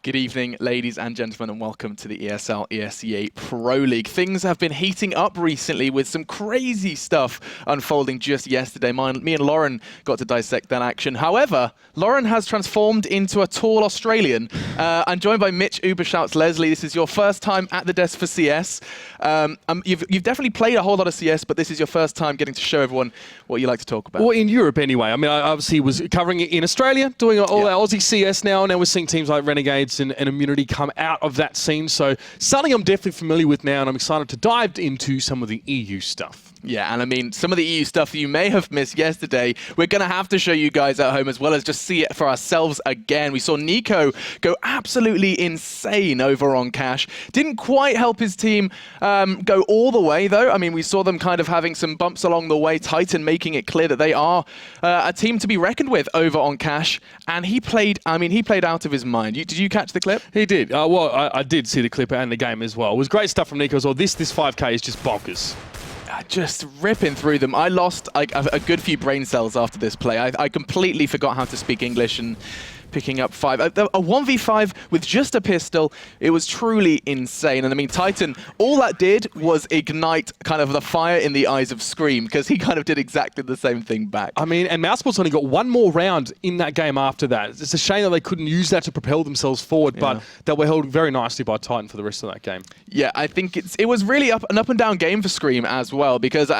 Good evening, ladies and gentlemen, and welcome to the ESL ESEA Pro League. Things have been heating up recently with some crazy stuff unfolding just yesterday. Me and Lauren got to dissect that action. However, Lauren has transformed into a tall Australian. I'm joined by Mitch Ubershouts. Leslie, this is your first time at the desk for CS. You've definitely played a whole lot of CS, but this is your first time getting to show everyone what you like to talk about. Well, in Europe anyway. I mean, I obviously was covering it in Australia, doing all our Aussie CS now. Now we're seeing teams like Renegades and Immunity come out of that scene. So something I'm definitely familiar with now, and I'm excited to dive into some of the EU stuff. Yeah, and I mean, some of the EU stuff you may have missed yesterday, we're going to have to show you guys at home as well as just see it for ourselves again. We saw Nico go absolutely insane over on Cash. Didn't quite help his team go all the way, though. I mean, we saw them kind of having some bumps along the way. Titan making it clear that they are a team to be reckoned with over on Cash. And he played out of his mind. Did you catch the clip? He did. Well, I did see the clip and the game as well. It was great stuff from Nico as well. This 5K is just bonkers. Just ripping through them. I lost a good few brain cells after this play. I completely forgot how to speak English and picking up 5. A 1v5 with just a pistol. It was truly insane. And I mean, Titan, all that did was ignite kind of the fire in the eyes of Scream, because he kind of did exactly the same thing back. I mean, and Mousesport's only got one more round in that game after that. It's a shame that they couldn't use that to propel themselves forward, but they were held very nicely by Titan for the rest of that game. Yeah, I think it was really an up and down game for Scream as well, because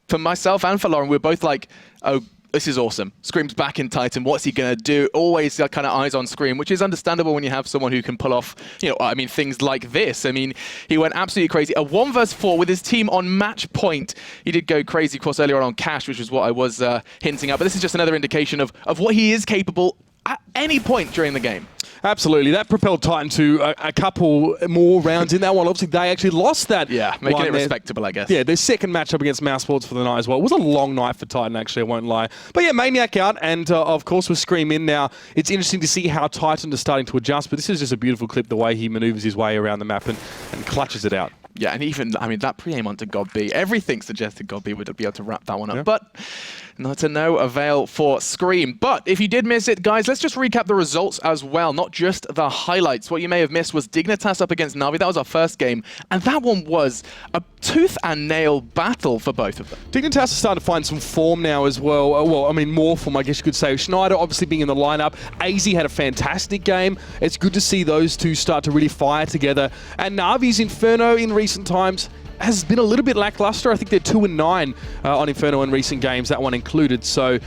for myself and for Lauren, we were both like, oh, this is awesome. Scream's back in Titan. What's he going to do? Always kind of eyes on Scream, which is understandable when you have someone who can pull off, things like this. I mean, he went absolutely crazy. A 1 vs 4 with his team on match point. He did go crazy, of course, earlier on Cash, which was what I was hinting at. But this is just another indication of what he is capable at any point during the game. Absolutely. That propelled Titan to a couple more rounds in that one. Obviously, they actually lost that. Yeah, making it respectable, I guess. Yeah, their second matchup against Mousesports for the night as well. It was a long night for Titan, actually, I won't lie. But yeah, Maniac out, and of course, with Scream in now. It's interesting to see how Titan is starting to adjust, but this is just a beautiful clip, the way he maneuvers his way around the map and clutches it out. Yeah, and even, I mean, that pre-aim onto God B, everything suggested God B would be able to wrap that one up. Yeah. But not to no avail for Scream. But if you did miss it, guys, let's just recap the results as well, not just the highlights. What you may have missed was Dignitas up against NaVi. That was our first game, and that one was a tooth and nail battle for both of them. Dignitas is starting to find some form now as well. Well, I mean, more form, I guess you could say. Schneider obviously being in the lineup. AZ had a fantastic game. It's good to see those two start to really fire together. And NaVi's Inferno in recent times has been a little bit lackluster. I think they're 2-9 on Inferno in recent games, that one included. So,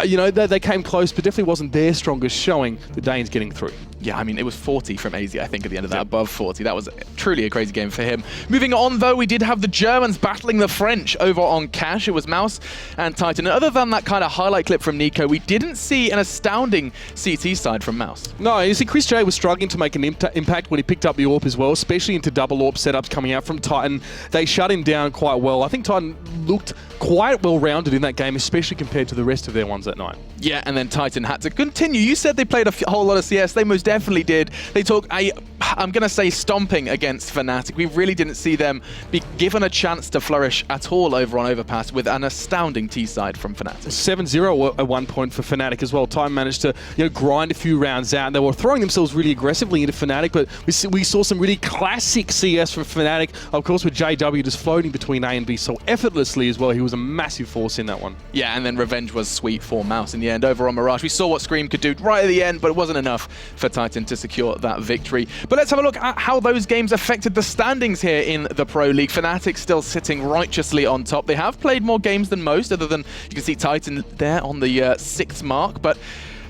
they came close, but definitely wasn't their strongest showing. The Danes getting through. Yeah, I mean, it was 40 from AZ, I think, at the end of that, above 40. That was truly a crazy game for him. Moving on, though, we did have the Germans battling the French over on Cash. It was Mouse and Titan. And other than that kind of highlight clip from Nico, we didn't see an astounding CT side from Mouse. No, you see, Chris J was struggling to make an impact when he picked up the AWP as well, especially into double AWP setups coming out from Titan. They shut him down quite well. I think Titan looked quite well-rounded in that game, especially compared to the rest of their ones that night. Yeah, and then Titan had to continue. You said they played a whole lot of CS. They most definitely did. They took I'm going to say stomping against Fnatic. We really didn't see them be given a chance to flourish at all over on Overpass with an astounding T-side from Fnatic. 7-0 at one point for Fnatic as well. Time managed to grind a few rounds out. They were throwing themselves really aggressively into Fnatic, but we saw some really classic CS from Fnatic. Of course, with JW just floating between A and B so effortlessly as well. He was a massive force in that one. Yeah, and then Revenge was sweet for Mouse in the end. Over on Mirage, we saw what Scream could do right at the end, but it wasn't enough for Titan to secure that victory. But let's have a look at how those games affected the standings here in the Pro League. Fnatic still sitting righteously on top. They have played more games than most, other than you can see Titan there on the 6th mark, but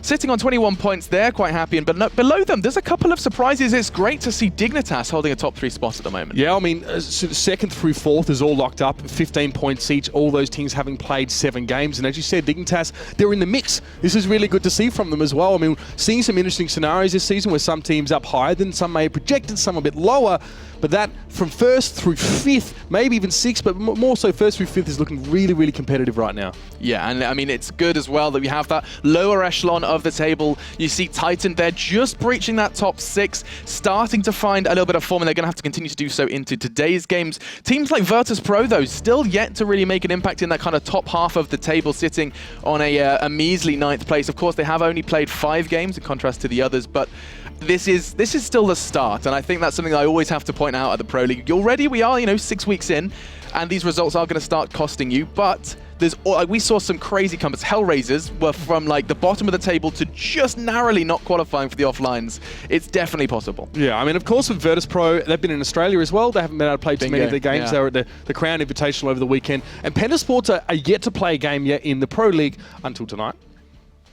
sitting on 21 points, they're quite happy. And below them, there's a couple of surprises. It's great to see Dignitas holding a top 3 spot at the moment. Yeah, I mean, 2nd through 4th is all locked up, 15 points each, all those teams having played 7 games. And as you said, Dignitas, they're in the mix. This is really good to see from them as well. I mean, seeing some interesting scenarios this season where some teams up higher than some may have projected, some a bit lower. But that from 1st through 5th, maybe even 6th, but more so 1st through 5th is looking really, really competitive right now. Yeah, and I mean, it's good as well that we have that lower echelon of the table. You see Titan, they're just breaching that top 6, starting to find a little bit of form, and they're going to have to continue to do so into today's games. Teams like Virtus Pro, though, still yet to really make an impact in that kind of top half of the table, sitting on a measly 9th place. Of course, they have only played 5 games in contrast to the others, but this is still the start, and I think that's something I always have to point out at the Pro League. Already we are, 6 weeks in, and these results are going to start costing you, but we saw some crazy comebacks. Hellraisers were from the bottom of the table to just narrowly not qualifying for the offlines. It's definitely possible. Yeah, I mean, of course, with Virtus Pro, they've been in Australia as well. They haven't been able to play too many of their games. Yeah. They were at the Crown Invitational over the weekend. And Penta Sports are yet to play a game yet in the Pro League until tonight.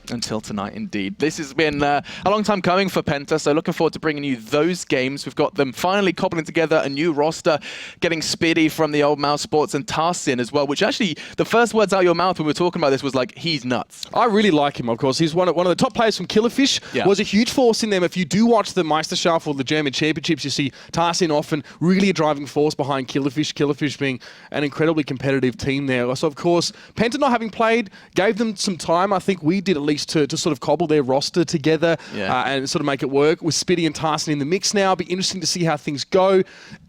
Until tonight, indeed. This has been a long time coming for Penta, so looking forward to bringing you those games. We've got them finally cobbling together a new roster, getting Spiddy from the old Mouse Sports and Tarsin as well, which actually, the first words out of your mouth when we were talking about this was he's nuts. I really like him, of course. He's one of the top players from Killerfish. Yeah. Was a huge force in them. If you do watch the Meisterschaft or the German Championships, you see Tarsin often really a driving force behind Killerfish. Killerfish being an incredibly competitive team there. So, of course, Penta not having played gave them some time. I think we did at least to sort of cobble their roster together and sort of make it work. With Spiddy and Tarsin in the mix now, it'll be interesting to see how things go.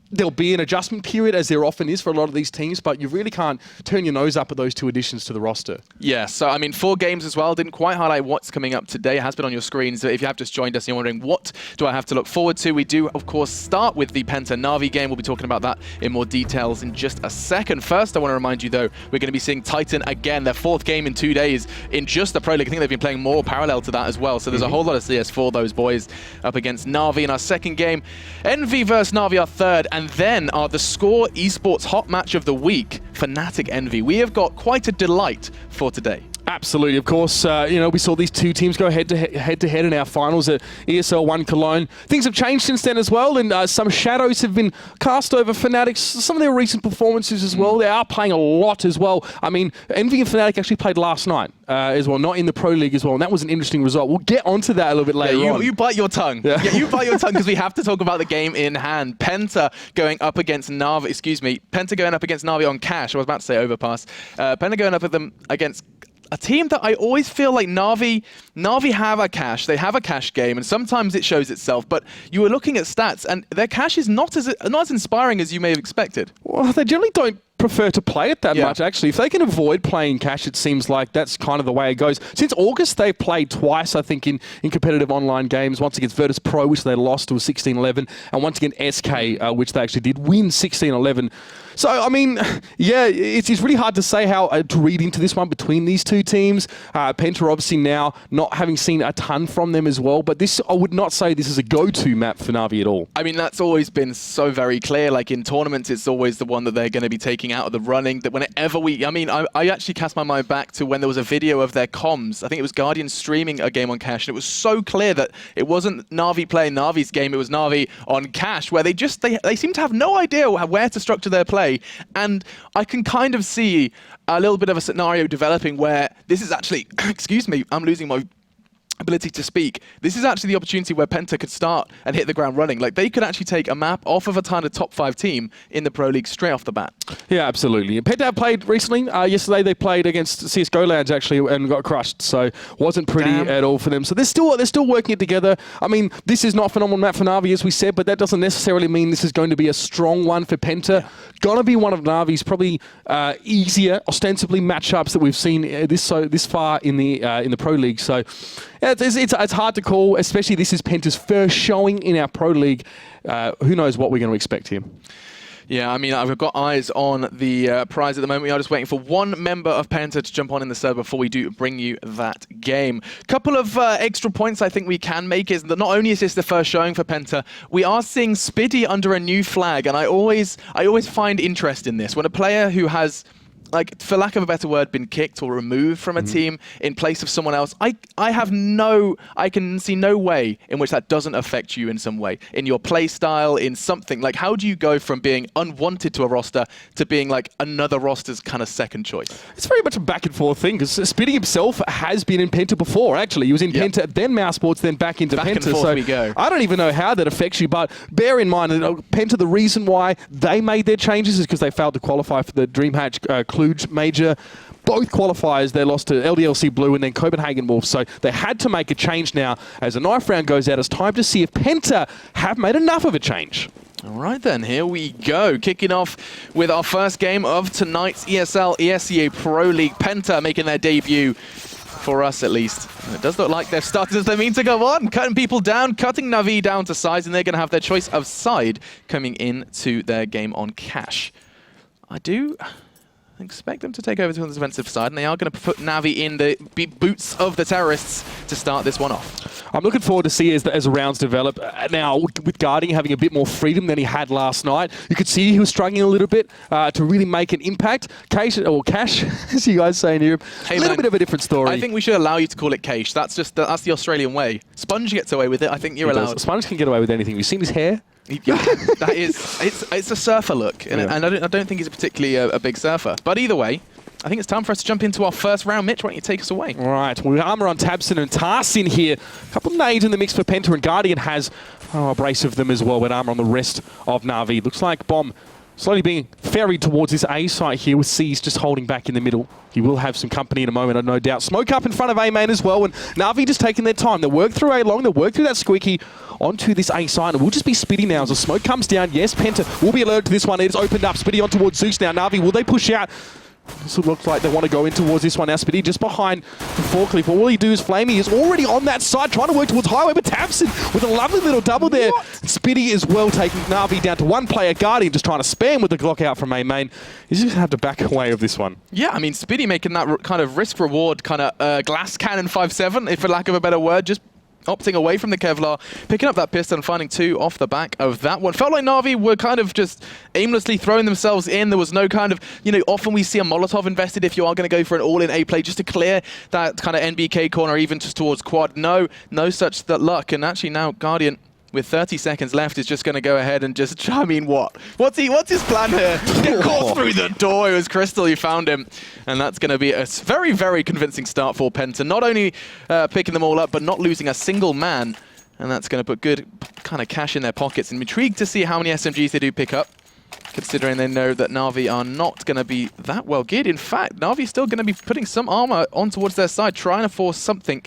There'll be an adjustment period, as there often is for a lot of these teams, but you really can't turn your nose up at those 2 additions to the roster. Yeah, so I mean, 4 games as well. Didn't quite highlight what's coming up today. It has been on your screen, so if you have just joined us and you're wondering what do I have to look forward to, we do, of course, start with the Penta NaVi game. We'll be talking about that in more details in just a second. First, I want to remind you, though, we're going to be seeing Titan again, their 4th game in 2 days in just the Pro League. I think they've been playing more parallel to that as well, so there's a whole lot of CS for those boys up against NaVi in our 2nd game. NV versus NaVi, our 3rd, and then the Score Esports Hot Match of the Week, Fnatic NV. We have got quite a delight for today. Absolutely, of course. We saw these 2 teams go head to head in our finals at ESL 1 Cologne. Things have changed since then as well, and some shadows have been cast over Fnatic. Some of their recent performances as well. They are playing a lot as well. I mean, Envy and Fnatic actually played last night as well, not in the Pro League as well, and that was an interesting result. We'll get onto that a little bit later on. You bite your tongue. Yeah, you bite your tongue because we have to talk about the game in hand. Penta going up against NaVi. Penta going up against NaVi on cash. I was about to say overpass. Penta going up with them against a team that I always feel like NaVi have a cash. They have a cash game, and sometimes it shows itself. But you were looking at stats, and their cash is not as inspiring as you may have expected. Well, they generally don't prefer to play it that much, actually. If they can avoid playing cash, it seems like that's kind of the way it goes. Since August, they've played twice, I think, in competitive online games. Once against Virtus Pro, which they lost to 16-11, and once against SK, which they actually did win 16-11. So, I mean, yeah, it's really hard to say how to read into this one between these 2 teams. Penta obviously now not having seen a ton from them as well, but this, I would not say this is a go-to map for NaVi at all. I mean, that's always been so very clear. Like in tournaments, it's always the one that they're going to be taking out of the running. That whenever I actually cast my mind back to when there was a video of their comms. I think it was Guardian streaming a game on Cash, and it was so clear that it wasn't NaVi playing NaVi's game, it was NaVi on Cash, where they seem to have no idea where to structure their play. And I can kind of see a little bit of a scenario developing where this is actually, excuse me, I'm losing my ability to speak. This is actually the opportunity where Penta could start and hit the ground running. Like, they could actually take a map off of a kind of top 5 team in the Pro League straight off the bat. Yeah, absolutely. And Penta played recently. Yesterday they played against CSGO Lands actually and got crushed. So wasn't pretty at all for them. So they're still working it together. I mean, this is not a phenomenal map for NaVi, as we said, but that doesn't necessarily mean this is going to be a strong one for Penta. Yeah. Gonna be one of NaVi's probably easier, ostensibly matchups that we've seen this far in the Pro League. So yeah, it's hard to call, especially this is Penta's first showing in our Pro League. Who knows what we're going to expect here. Yeah, I mean, I've got eyes on the prize at the moment. We are just waiting for one member of Penta to jump on in the server before we do bring you that game. Couple of extra points I think we can make is that not only is this the first showing for Penta, we are seeing Spiddy under a new flag, and I always find interest in this. When a player who has, like, for lack of a better word, been kicked or removed from a team in place of someone else, I can see no way in which that doesn't affect you in some way, in your play style, in something. Like, how do you go from being unwanted to a roster to being like another roster's kind of second choice? It's very much a back and forth thing, because Spiddy himself has been in Penta before, actually. He was in Penta, then Mouse Sports, then back into back Penta. And forth so we go. I don't even know how that affects you, but bear in mind that Penta, the reason why they made their changes is because they failed to qualify for the DreamHatch Kluge major. both qualifiers, they lost to LDLC Blue and then Copenhagen Wolves. So they had to make a change now. As the knife round goes out, it's time to see if Penta have made enough of a change. All right then, here we go. Kicking off with our first game of tonight's ESL ESEA Pro League. Penta making their debut, for us at least. And it does look like they've started as they mean to go on, cutting people down, cutting NaVi down to size, and they're going to have their choice of side coming into their game on Cash. I do expect them to take over to the defensive side, and they are going to put NaVi in the boots of the terrorists to start this one off. I'm looking forward to see as the rounds develop. Now, with Guardian having a bit more freedom than he had last night, you could see he was struggling a little bit to really make an impact. Cash, as you guys say in Europe, a little bit of a different story. I think we should allow you to call it Cash. That's the Australian way. Sponge gets away with it. I think you're allowed. Sponge can get away with anything. You've seen his hair? Yeah, that is, it's a surfer look, and, and I don't think he's particularly a big surfer. But either way, I think it's time for us to jump into our first round. Mitch, why don't you take us away? All right, we armor on Tabson and Tarsin here. A couple of nades in the mix for Penta, and Guardian has a brace of them as well with armor on the rest of NaVi. Looks like Bomb slowly being ferried towards this A site here with C's just holding back in the middle. He will have some company in a moment, no doubt. Smoke up in front of A main as well, and NaVi just taking their time. They work through A long, they work through that squeaky onto this A side, and we'll just be Spitty now as the smoke comes down. Yes, Penta will be alerted to this one. It is opened up. Spitty on towards Zeus now. NaVi, will they push out? This looks like they want to go in towards this one now. Spitty just behind the forklift. But all he do is Flamey is already on that side, trying to work towards Highway, but Tabson with a lovely little double there. Spitty is well taking NaVi down to one player. Guardian just trying to spam with the Glock out from A main. He's just going to have to back away of this one. Yeah, I mean, Spitty making that kind of risk-reward kind of glass cannon 5-7, if for lack of a better word, just opting away from the Kevlar, picking up that pistol and finding two off the back of that one. Felt like NaVi were kind of just aimlessly throwing themselves in. There was no kind of, often we see a Molotov invested if you are going to go for an all-in A play just to clear that kind of NBK corner, even just towards quad. No such luck. And actually now Guardian, with 30 seconds left, is just going to go ahead and just, I mean, what's his plan here? Get caught through the door. It was Crystal who found him. And that's going to be a very, very convincing start for Penta. Not only picking them all up, but not losing a single man. And that's going to put good kind of cash in their pockets. I'm intrigued to see how many SMGs they do pick up, considering they know that NaVi are not going to be that well geared. In fact, NaVi is still going to be putting some armor on towards their side, trying to force something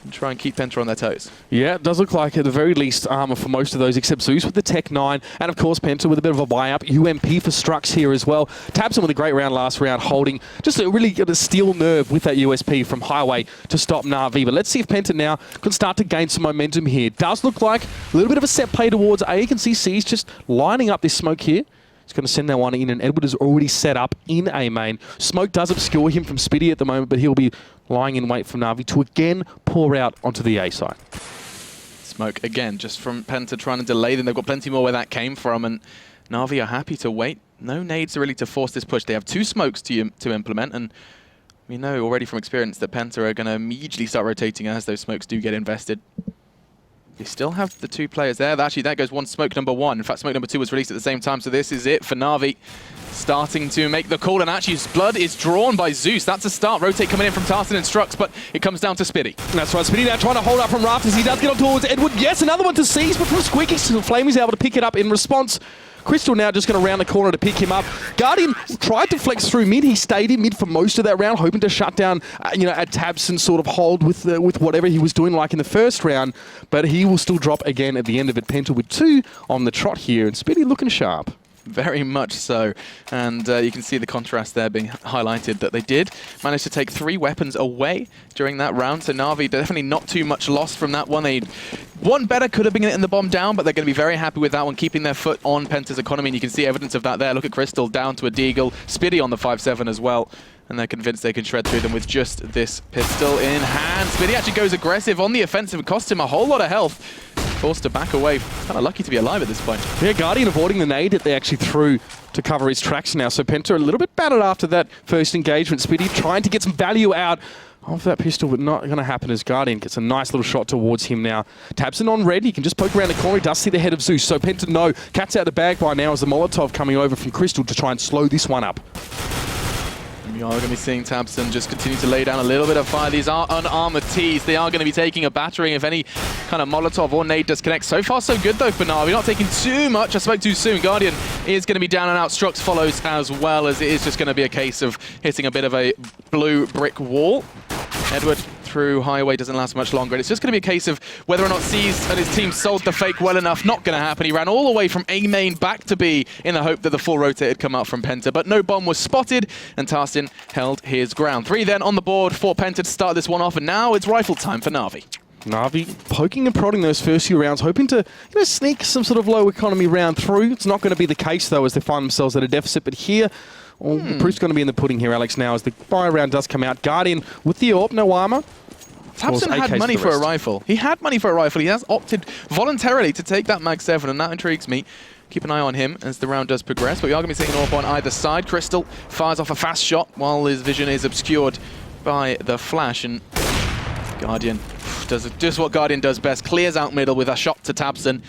and try and keep Penta on their toes. Yeah, it does look like at the very least armor for most of those, except Zeus with the Tech 9, and of course Penta with a bit of a buy-up. UMP for Strux here as well. Tabson with a great round last round, holding just a really a steel nerve with that USP from Highway to stop NaVi. But let's see if Penta now can start to gain some momentum here. Does look like a little bit of a set play towards A. You can see C's just lining up this smoke here. He's going to send that one in, and Edward is already set up in A main. Smoke does obscure him from Spitty at the moment, but he'll be lying in wait for NaVi to again pour out onto the A side. Smoke again, just from Penta trying to delay them. They've got plenty more where that came from, and NaVi are happy to wait. No nades really to force this push. They have two smokes to implement, and we know already from experience that Penta are going to immediately start rotating as those smokes do get invested. They still have the two players there. Actually, that goes one smoke number one. In fact, smoke number two was released at the same time, so this is it for NaVi. Starting to make the call, and actually his blood is drawn by Zeus. That's a start. Rotate coming in from Tarsin and Strux, but it comes down to Spitty. That's right, Spitty now trying to hold up from Rafters. He does get on towards Edward. Yes, another one to seize, but from Squeaky, Flamey's able to pick it up in response. Crystal now just going to round the corner to pick him up. Guardian tried to flex through mid. He stayed in mid for most of that round, hoping to shut down, a Tabson sort of hold with whatever he was doing like in the first round. But he will still drop again at the end of it. Penta with two on the trot here, and Spitty looking sharp. Very much so, and you can see the contrast there being highlighted that they did manage to take 3 weapons away during that round, so NaVi definitely not too much lost from that one. One better could have been getting the bomb down, but they're going to be very happy with that one, keeping their foot on Penta's economy, and you can see evidence of that there. Look at Crystal down to a Deagle, Spitty on the 5-7 as well, and they're convinced they can shred through them with just this pistol in hand. Spitty actually goes aggressive on the offensive, cost him a whole lot of health. Forced to back away. Kind of lucky to be alive at this point. Yeah, Guardian avoiding the nade that they actually threw to cover his tracks now. So Penta a little bit battered after that first engagement. Spitty trying to get some value out of that pistol, but not going to happen as Guardian gets a nice little shot towards him now. Tabson on red. He can just poke around the corner. He does see the head of Zeus. So Penta, no. Cat's out the bag by now as the Molotov coming over from Crystal to try and slow this one up. We are going to be seeing tabseN just continue to lay down a little bit of fire. These are unarmored Ts. They are going to be taking a battering if any kind of Molotov or nade does connect. So far, so good, though, for NaVi. Not taking too much. I spoke too soon. Guardian is going to be down and out. Strux follows as well, as it is just going to be a case of hitting a bit of a blue brick wall. Edward through highway doesn't last much longer, and it's just going to be a case of whether or not C's and his team sold the fake well enough. Not going to happen. He ran all the way from A main back to B in the hope that the full rotate had come out from PENTA, but no bomb was spotted, and tarzTN held his ground. 3 then on the board for PENTA to start this one off, and now it's rifle time for NaVi. NaVi poking and prodding those first few rounds, hoping to sneak some sort of low economy round through. It's not going to be the case, though, as they find themselves at a deficit, but here, the proof's going to be in the pudding here, Alex, now as the fire round does come out. Guardian with the AWP, no armor. tabseN had money for a rifle. He had money for a rifle. He has opted voluntarily to take that Mag 7, and that intrigues me. Keep an eye on him as the round does progress, but we are going to be seeing an AWP on either side. Crystal fires off a fast shot while his vision is obscured by the flash, and Guardian does just what Guardian does best, clears out middle with a shot to tabseN.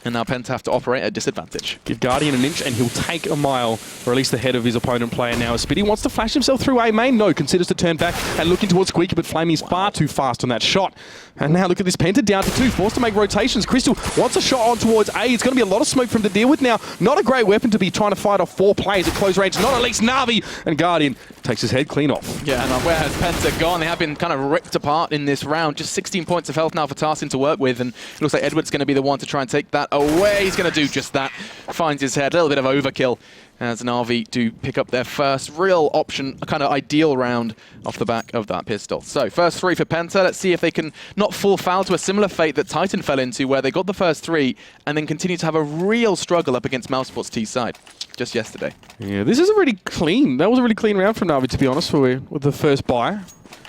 And now PENTA have to operate at disadvantage. Give Guardian an inch and he'll take a mile, or at least the head of his opponent player now. Spitty wants to flash himself through A main. No, considers to turn back and looking towards Squeaky, but Flamey's far too fast on that shot. And now look at this, PENTA down to 2, forced to make rotations. Crystal wants a shot on towards A. It's going to be a lot of smoke for him to deal with now. Not a great weapon to be trying to fight off 4 players at close range. Not at least NaVi. And Guardian takes his head clean off. Yeah, and where has PENTA gone? They have been kind of ripped apart in this round. Just 16 points of health now for tarzTN to work with, and it looks like Edward's going to be the one to try and take that away. He's going to do just that. Finds his head. A little bit of overkill as NaVi do pick up their first real option, a kind of ideal round off the back of that pistol. So, first 3 for PENTA. Let's see if they can not fall foul to a similar fate that Titan fell into, where they got the first 3 and then continue to have a real struggle up against Mousesports T's side just yesterday. Yeah, this is a really clean. That was a really clean round from NaVi, to be honest, with the first buy.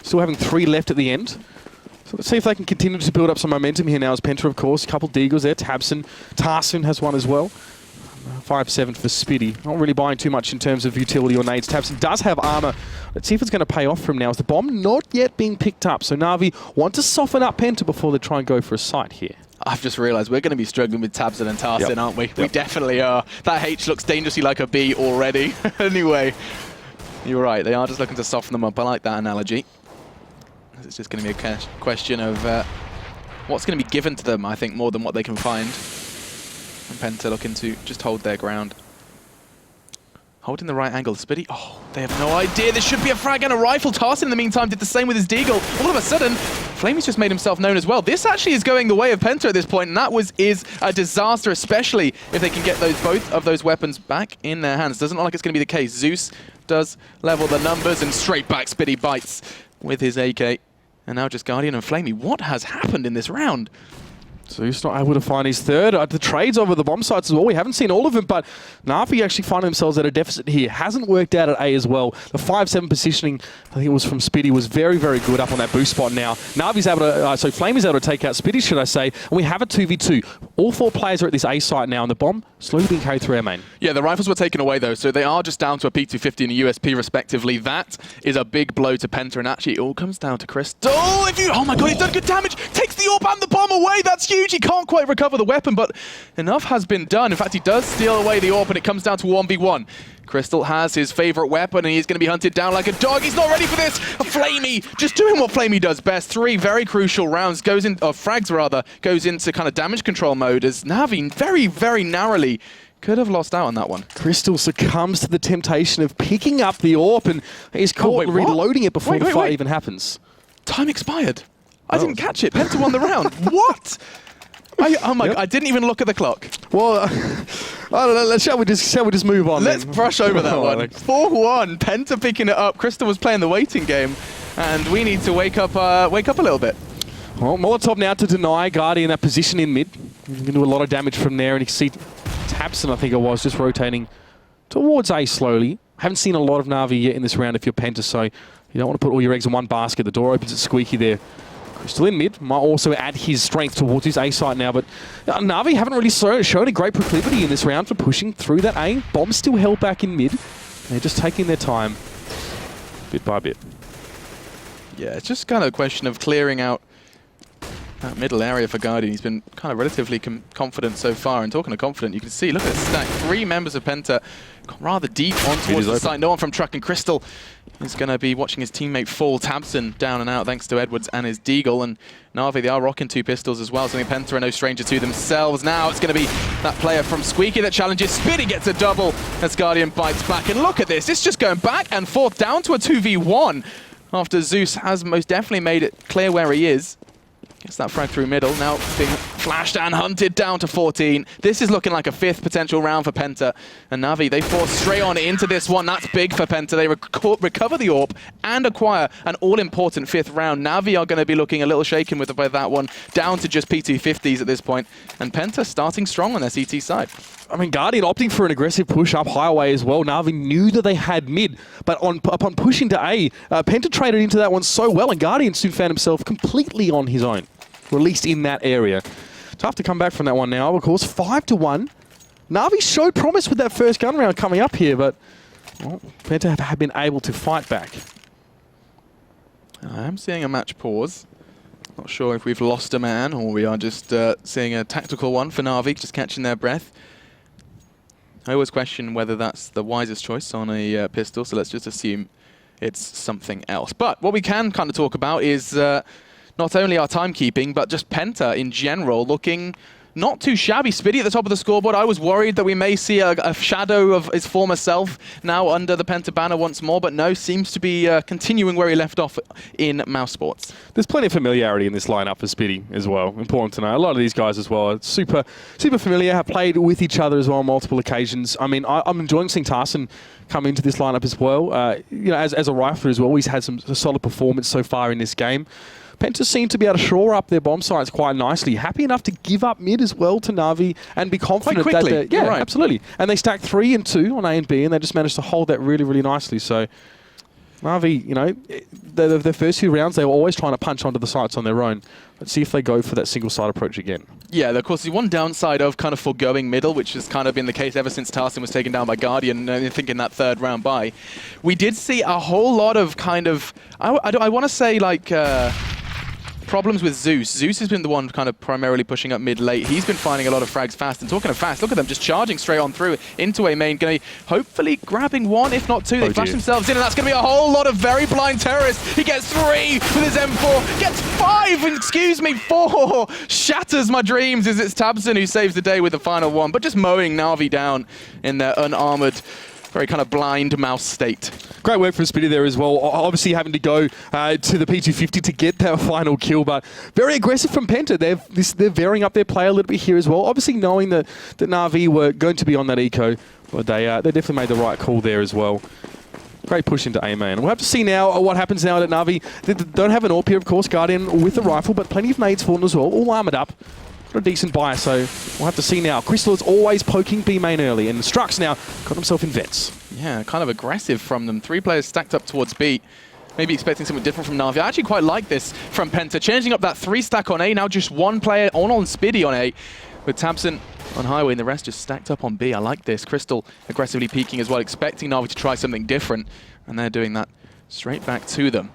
Still having 3 left at the end. So let's see if they can continue to build up some momentum here now as PENTA, of course. A couple deagles there. tarzTN has one as well. 5-7 for Spitty. Not really buying too much in terms of utility or nades. tarzTN does have armor. Let's see if it's going to pay off for him now. As the bomb not yet being picked up. So NaVi want to soften up PENTA before they try and go for a sight here. I've just realised we're going to be struggling with tabseN and tarzTN, aren't we? Yep. We definitely are. That H looks dangerously like a B already. Anyway, you're right. They are just looking to soften them up. I like that analogy. It's just going to be a question of what's going to be given to them, I think, more than what they can find. And PENTA looking to just hold their ground. Holding the right angle. Spitty, oh, they have no idea. There should be a frag and a rifle. tarzTN, in the meantime, did the same with his deagle. All of a sudden, Flamey's just made himself known as well. This actually is going the way of PENTA at this point, and that is a disaster, especially if they can get both of those weapons back in their hands. Doesn't look like it's going to be the case. Zeus does level the numbers, and straight back Spitty bites with his AK. And now just Guardian and Flamey. What has happened in this round? So he's not able to find his third. The trades over the bomb sites as well. We haven't seen all of them, but NaVi actually find themselves at a deficit here. Hasn't worked out at A as well. The 5-7 positioning, I think it was from Spitty, was very, very good up on that boost spot now. NaVi's able to, so Flamey's able to take out Spitty, should I say, and we have a 2v2. All 4 players are at this A site now, and the bomb slowly being carried through our main. Yeah, the rifles were taken away, though, so they are just down to a P250 and a USP, respectively. That is a big blow to PENTA, and actually it all comes down to Crystal. Oh my god, he's done good damage! Takes the AWP and the bomb away! That's huge! He can't quite recover the weapon, but enough has been done. In fact, he does steal away the AWP, and it comes down to 1v1. Crystal has his favorite weapon, and he's going to be hunted down like a dog. He's not ready for this. Flamey just doing what Flamey does best. 3 very crucial rounds frags rather, goes into kind of damage control mode as NaVi very, very narrowly could have lost out on that one. Crystal succumbs to the temptation of picking up the AWP and is caught reloading it before the fight even happens. Time expired. I didn't catch it. PENTA won the round. What? Oh my god, I didn't even look at the clock. Well, I don't know. Shall we just move on? Let's brush over that one. 4-1. PENTA picking it up. Crystal was playing the waiting game, and we need to wake up a little bit. Well, Molotov now to deny Guardian that position in mid. He's going to do a lot of damage from there, and you can see tabseN, I think it was, just rotating towards A slowly. Haven't seen a lot of NaVi yet in this round if you're PENTA, so you don't want to put all your eggs in one basket. The door opens at Squeaky there. Crystal in mid, might also add his strength towards his A site now, but NaVi haven't really shown a great proclivity in this round for pushing through that A. Bomb still held back in mid. They're just taking their time, bit by bit. Yeah, it's just kind of a question of clearing out that middle area for Guardian. He's been kind of relatively confident so far. And talking of confident, you can see, look at this stack. 3 members of Penta got rather deep on towards the side. No one from Truck and Crystal is going to be watching his teammate fall. Tabson down and out thanks to Edwards and his Deagle. And NaVi, they are rocking 2 pistols as well. So I think Penta are no stranger to themselves. Now it's going to be that player from Squeaky that challenges. Spitty gets a double as Guardian bites back. And look at this. It's just going back and forth down to a 2v1 after Zeus has most definitely made it clear where he is. Gets that frag through middle, now being flashed and hunted down to 14. This is looking like a 5th potential round for Penta. And NaVi, they force straight on into this one. That's big for Penta. They recover the AWP and acquire an all-important 5th round. NaVi are going to be looking a little shaken with that one, down to just P250s at this point. And Penta starting strong on their CT side. I mean, Guardian opting for an aggressive push up highway as well. NaVi knew that they had mid, but upon pushing to A, Penta traded into that one so well, and Guardian soon found himself completely on his own, released in that area. Tough to come back from that one now, of course. 5-1. NaVi showed promise with that first gun round coming up here, but well, Penta have been able to fight back. I am seeing a match pause. Not sure if we've lost a man or we are just seeing a tactical one for NaVi, just catching their breath. I always question whether that's the wisest choice on a pistol, so let's just assume it's something else. But what we can kind of talk about is not only our timekeeping, but just Penta in general looking not too shabby. Spitty at the top of the scoreboard. I was worried that we may see a shadow of his former self now under the Penta banner once more, but no, seems to be continuing where he left off in Mouse Sports. There's plenty of familiarity in this lineup for Spitty as well. Important to know. A lot of these guys as well are super familiar, have played with each other as well on multiple occasions. I mean, I'm enjoying seeing Tarson come into this lineup as well. You know, as a rifler as well, he's had some solid performance so far in this game. Penta seem to be able to shore up their bomb sites quite nicely. Happy enough to give up mid as well to NaVi and be confident quite quickly. that yeah, right. Absolutely. And they stacked 3 and 2 on A and B, and they just managed to hold that really, really nicely. So NaVi, you know, their first few rounds, they were always trying to punch onto the sites on their own. Let's see if they go for that single side approach again. Yeah, of course, the one downside of kind of foregoing middle, which has kind of been the case ever since Tarson was taken down by Guardian, I think in that 3rd round bye, we did see a whole lot of kind of, I want to say like, problems with Zeus. Zeus has been the one kind of primarily pushing up mid-late. He's been finding a lot of frags fast. And talking of fast, look at them just charging straight on through into A main. Going to hopefully grabbing 1, if not 2. They flash themselves in, and that's going to be a whole lot of very blind terrorists. He gets 3 with his M4. Gets 5, and excuse me, 4. Shatters my dreams as it's Tabson who saves the day with the final one. But just mowing NaVi down in their unarmored, very kind of blind mouse state. Great work from Spitty there as well. Obviously having to go to the P250 to get that final kill, but very aggressive from Penta. They're varying up their play a little bit here as well. Obviously knowing that NaVi were going to be on that eco, but they definitely made the right call there as well. Great push into A main. We'll have to see now what happens now at NaVi. They don't have an AWP here, of course, Guardian with the rifle, but plenty of nades for them as well, all armoured up. A decent buy, so we'll have to see now. Crystal is always poking B main early, and Strux now got himself in vents. Yeah, kind of aggressive from them. 3 players stacked up towards B. Maybe expecting something different from NaVi. I actually quite like this from Penta. Changing up that 3 stack on A, now just 1 player on Spitty on A, with Tabson on highway and the rest just stacked up on B. I like this. Crystal aggressively peeking as well, expecting NaVi to try something different, and they're doing that straight back to them.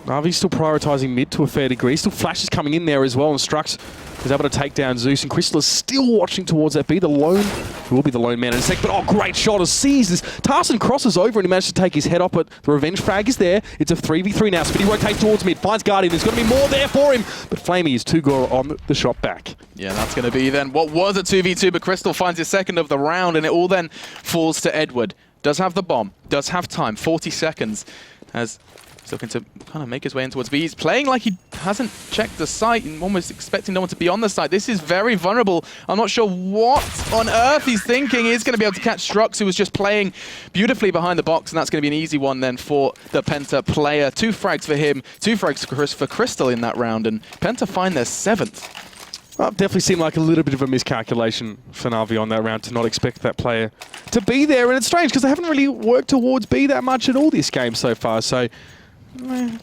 NaVi's still prioritising mid to a fair degree. Still flashes coming in there as well, and Strux is able to take down Zeus, and Crystal is still watching towards that B. Who will be the lone man in a sec, but oh, great shot as sees this. Tarson crosses over and he managed to take his head off, but the revenge frag is there. It's a 3v3 now. Spitty rotates towards mid, finds Guardian. There's going to be more there for him, but Flamey is too good on the shot back. Yeah, that's going to be then what was a 2v2, but Crystal finds his 2nd of the round, and it all then falls to Edward. Does have the bomb, does have time, 40 seconds, as he's looking to kind of make his way in towards B. He's playing like he hasn't checked the site and almost expecting no one to be on the site. This is very vulnerable. I'm not sure what on earth he's thinking. He's going to be able to catch Strux, who was just playing beautifully behind the box, and that's going to be an easy one then for the Penta player. 2 frags for him, 2 frags for Crystal in that round, and Penta find their 7th. Well, it definitely seemed like a little bit of a miscalculation for NaVi on that round to not expect that player to be there, and it's strange because they haven't really worked towards B that much at all this game so far, so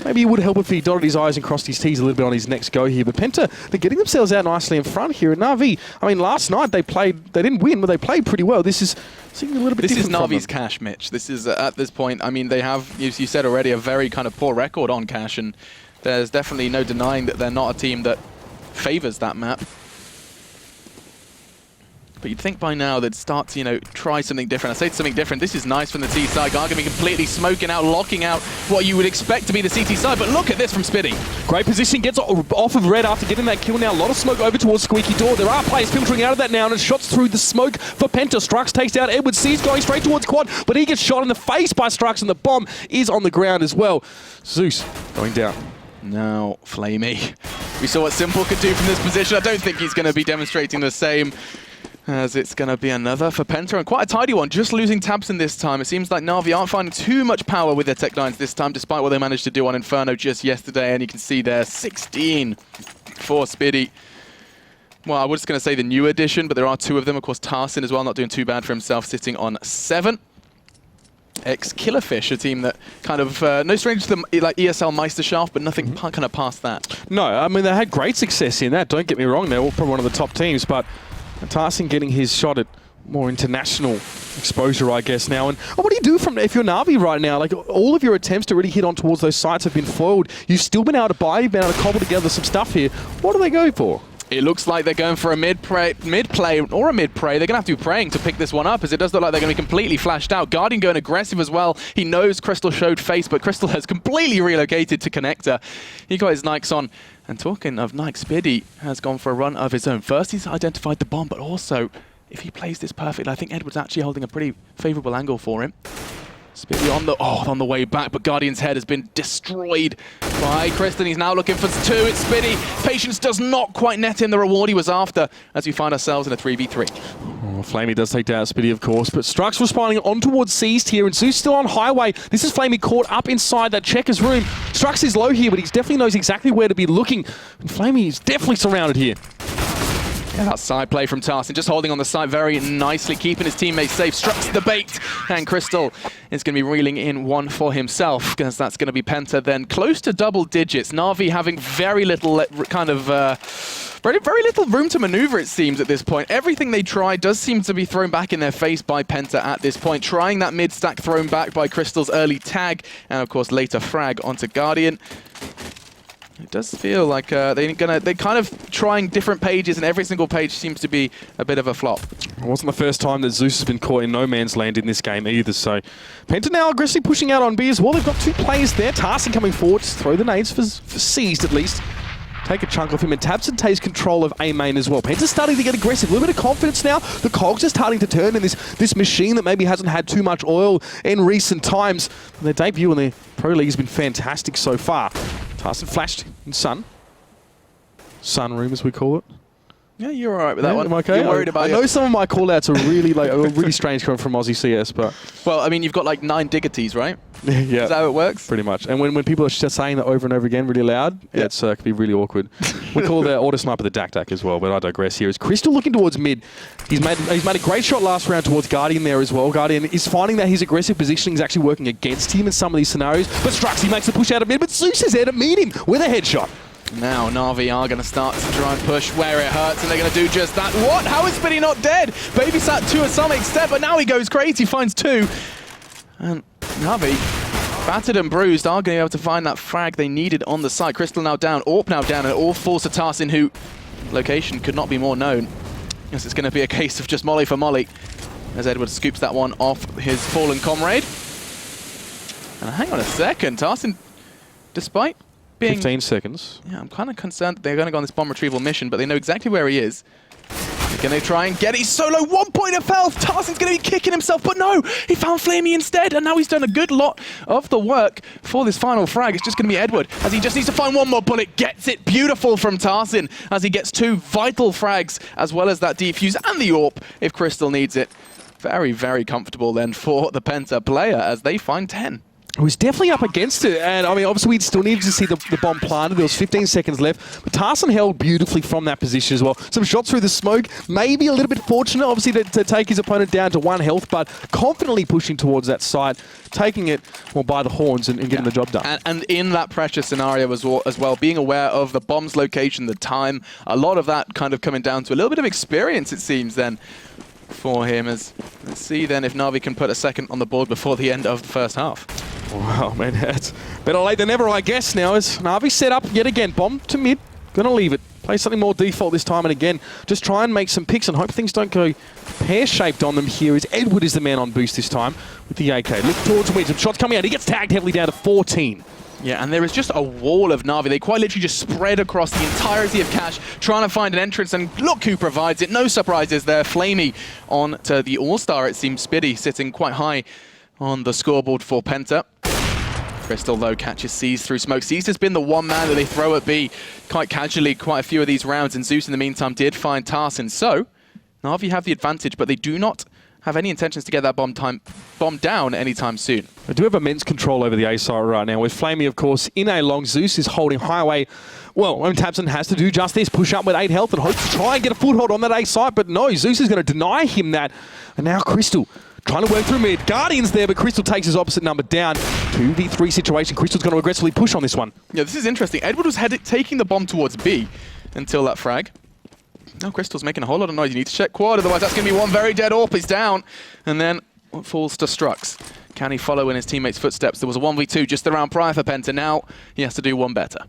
maybe it would help if he dotted his I's and crossed his T's a little bit on his next go here. But Penta, they're getting themselves out nicely in front here. And NaVi, I mean, last night they didn't win, but they played pretty well. This is seeming a little bit different. This is NaVi's cash, Mitch. This is, at this point, I mean, they have, as you said already, a very kind of poor record on cash. And there's definitely no denying that they're not a team that favors that map. But you'd think by now they'd start to, you know, try something different. I say something different. This is nice from the T side. Gargami completely smoking out, locking out what you would expect to be the CT side. But look at this from Spitty. Great position, gets off of Red after getting that kill now. A lot of smoke over towards Squeaky Door. There are players filtering out of that now, and shots through the smoke for Penta. Strux takes down Edward. C's going straight towards Quad, but he gets shot in the face by Strux, and the bomb is on the ground as well. Zeus going down. Now, Flamey. We saw what Simple could do from this position. I don't think he's going to be demonstrating the same, as it's going to be another for Penta, and quite a tidy one, just losing Tabson this time. It seems like NaVi aren't finding too much power with their Tech 9s this time, despite what they managed to do on Inferno just yesterday, and you can see there, 16 for Spitty. Well, I was going to say the new edition, but there are two of them. Of course, Tarsin as well, not doing too bad for himself, sitting on 7. Ex-Killerfish, a team that kind of, no stranger to the like ESL Meisterschaft, but nothing kind of past that. No, I mean, they had great success in that, don't get me wrong, they're all probably one of the top teams, but Tarsin getting his shot at more international exposure, I guess, now. And what do you do from if you're NaVi right now? Like, all of your attempts to really hit on towards those sites have been foiled. You've still been able to buy, you've been able to cobble together some stuff here. What do they go for? It looks like they're going for a mid-play or a mid-pray. They're going to have to be praying to pick this one up, as it does look like they're going to be completely flashed out. Guardian going aggressive as well. He knows Crystal showed face, but Crystal has completely relocated to Connector. He got his Nikes on. And talking of Nikes, Spitty has gone for a run of his own. First, he's identified the bomb, but also, if he plays this perfectly, I think Edward's actually holding a pretty favorable angle for him. Spitty on the way back, but Guardian's head has been destroyed by Kristen. He's now looking for 2. It's Spitty. Patience does not quite net him the reward he was after, as we find ourselves in a 3v3. Oh, Flamey does take down Spitty, of course, but Strux responding on towards Seized here, and Zeus still on highway. This is Flamey caught up inside that Checkers room. Strux is low here, but he definitely knows exactly where to be looking, and Flamey is definitely surrounded here. Yeah, that side play from Tarsin, just holding on the side very nicely, keeping his teammates safe. Strux the bait, and Crystal is going to be reeling in one for himself, because that's going to be Penta then close to double digits. NaVi having very little kind of, very little room to maneuver, it seems, at this point. Everything they try does seem to be thrown back in their face by Penta at this point. Trying that mid-stack thrown back by Crystal's early tag, and of course later frag onto Guardian. It does feel like they're kind of trying different pages, and every single page seems to be a bit of a flop. It wasn't the first time that Zeus has been caught in no man's land in this game either, so Penta now aggressively pushing out on B as well. They've got 2 players there. Tarsin coming forward to throw the nades for Seized at least. Take a chunk off him, and Tabson takes control of A main as well. Penta's starting to get aggressive. A little bit of confidence now. The cogs are starting to turn in this machine that maybe hasn't had too much oil in recent times. And their debut in the Pro League has been fantastic so far. Tarsin flashed in Sun. Sunroom, as we call it. Yeah, you're all right with that one. I'm okay. You're worried about it. I know some of my call-outs are really really strange coming from Aussie CS, but... Well, I mean, you've got like 9 Diggities, right? Yeah. Is that how it works? Pretty much. And when people are just saying that over and over again really loud, yeah, it's can be really awkward. We call the auto sniper the Dak as well, but I digress here. Is Crystal looking towards mid? He's made a great shot last round towards Guardian there as well. Guardian is finding that his aggressive positioning is actually working against him in some of these scenarios. But Strux, he makes a push out of mid, but Zeus is there to meet him with a headshot. Now NaVi are going to start to try and push where it hurts, and they're going to do just that. What? How is Spitty not dead? Babysat 2 at some extent, but now he goes crazy, finds 2. And NaVi, battered and bruised, are going to be able to find that frag they needed on the side. Crystal now down, Orp now down, and all falls to Tarsin, who location could not be more known. Yes, it's going to be a case of just molly for molly, as Edward scoops that one off his fallen comrade. And hang on a second, Tarsin, despite being 15 seconds. Yeah, I'm kind of concerned that they're going to go on this bomb retrieval mission, but they know exactly where he is. Can they try and get it? He's solo, 1 point of health. Tarsin's going to be kicking himself, but no, he found Flamey instead, and now he's done a good lot of the work for this final frag. It's just going to be Edward, as he just needs to find one more bullet. Gets it, beautiful from Tarsin, as he gets 2 vital frags, as well as that defuse and the AWP if Crystal needs it. Very, very comfortable then for the Penta player, as they find 10. He was definitely up against it, and I mean, obviously we still needed to see the bomb planted. There was 15 seconds left, but Tarsin held beautifully from that position as well. Some shots through the smoke, maybe a little bit fortunate, obviously, to take his opponent down to 1 health, but confidently pushing towards that side, taking it by the horns and getting the job done. And in that pressure scenario as well, being aware of the bomb's location, the time, a lot of that kind of coming down to a little bit of experience, it seems, then, for him. As let's see then if NaVi can put a second on the board before the end of the first half. Wow, man, that's better late than never, I guess, now as NaVi set up yet again. Bomb to mid. Going to leave it. Play something more default this time, and again, just try and make some picks and hope things don't go pear-shaped on them here, as Edward is the man on boost this time with the AK. Look towards mid. Some shots coming out. He gets tagged heavily down to 14. Yeah, and there is just a wall of NaVi. They quite literally just spread across the entirety of Cash, trying to find an entrance, and look who provides it. No surprises there. Flamey on to the All-Star, it seems. Spiddy sitting quite high on the scoreboard for Penta. Crystal, though, catches Seas through smoke. Seas has been the one man that they throw at B quite casually quite a few of these rounds, and Zeus, in the meantime, did find Tarsin. So, NaVi have the advantage, but they do not have any intentions to get that bomb down anytime soon. They do have immense control over the A site right now, with Flamey, of course, in A long. Zeus is holding Highway. Well, Tabson has to do just this, push up with 8 health and hope to try and get a foothold on that A site, but no, Zeus is going to deny him that. And now Crystal trying to work through mid. Guardian's there, but Crystal takes his opposite number down. 2v3 situation. Crystal's going to aggressively push on this one. Yeah, this is interesting. Edward was taking the bomb towards B until that frag. Now Crystal's making a whole lot of noise. You need to check quad, otherwise that's going to be one very dead AWP. He's down. And then falls to Strux. Can he follow in his teammates' footsteps? There was a 1v2 just the round prior for Penta. Now he has to do one better.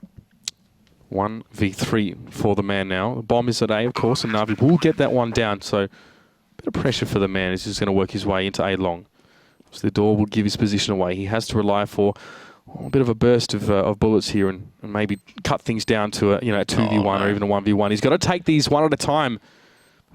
1v3 for the man now. The bomb is at A, of course, and NaVi will get that one down. So a bit of pressure for the man. He's just going to work his way into A long. So the door will give his position away. He has to rely for a bit of a burst of bullets here and maybe cut things down to a 2v1 or even a 1v1. He's got to take these one at a time.